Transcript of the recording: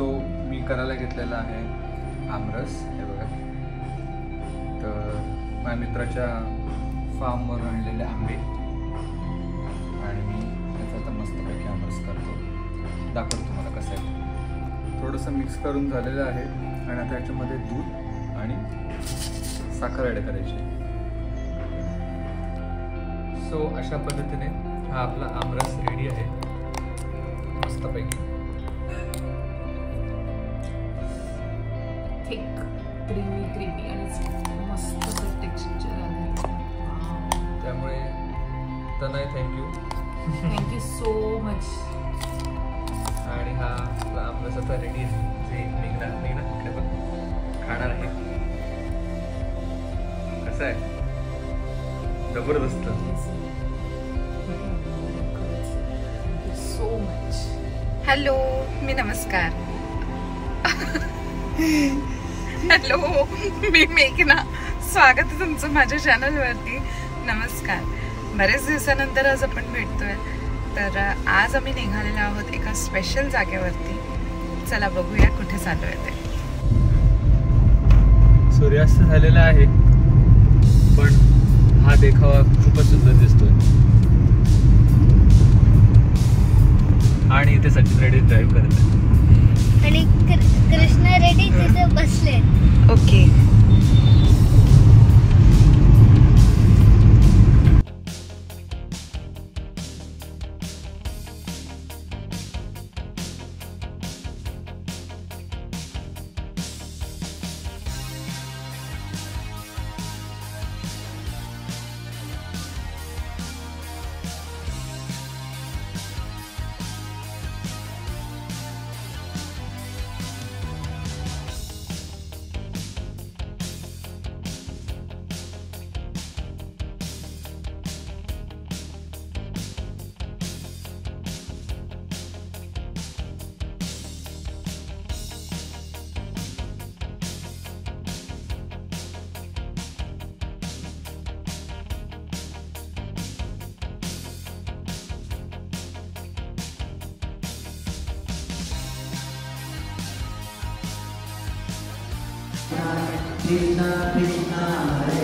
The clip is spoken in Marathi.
सो मी करायला घेतलेला आहे आमरस. हे बघा, तर माझ्या मित्राच्या फार्मवरून आणलेले आंबे आणि मी त्याचा आता मस्तपैकी आमरस करतो. दाखवतो तुम्हाला कसं आहे. थोडंसं मिक्स करून झालेलं आहे आणि आता याच्यामध्ये दूध आणि साखर ॲड करायची. सो अशा पद्धतीने हा आपला आमरस रेडी आहे मस्तपैकी. थिक क्रीमी आणि मस्त टेक्स्चर आहे. त्यामुळे तनय थँक्यू सो मच. आणि हा आपला आमरस आता रेडी आहे. जे निघणार इकडे पण खाणार आहे. कसं आहे? जबरदस्त. So much. हॅलो, मी नमस्कार. हॅलो, मी मेघना. स्वागत आहे तुमचं माझ्या चॅनलवरती. नमस्कार. बरेच दिवसानंतर आज आपण भेटतोय. तर आज आम्ही निघालेलो आहोत एका स्पेशल जागेवरती. चला बघूया कुठे चालू आहे ते. सूर्यास्त झालेला आहे पण हा देखावा खूपच सुंदर दिसतोय. आणि इथे सचिन रेड्डी ड्राईव्ह करत आहे आणि कृष्णा रेड्डी तिथे बसले. ओके. Krishna Krishna Hare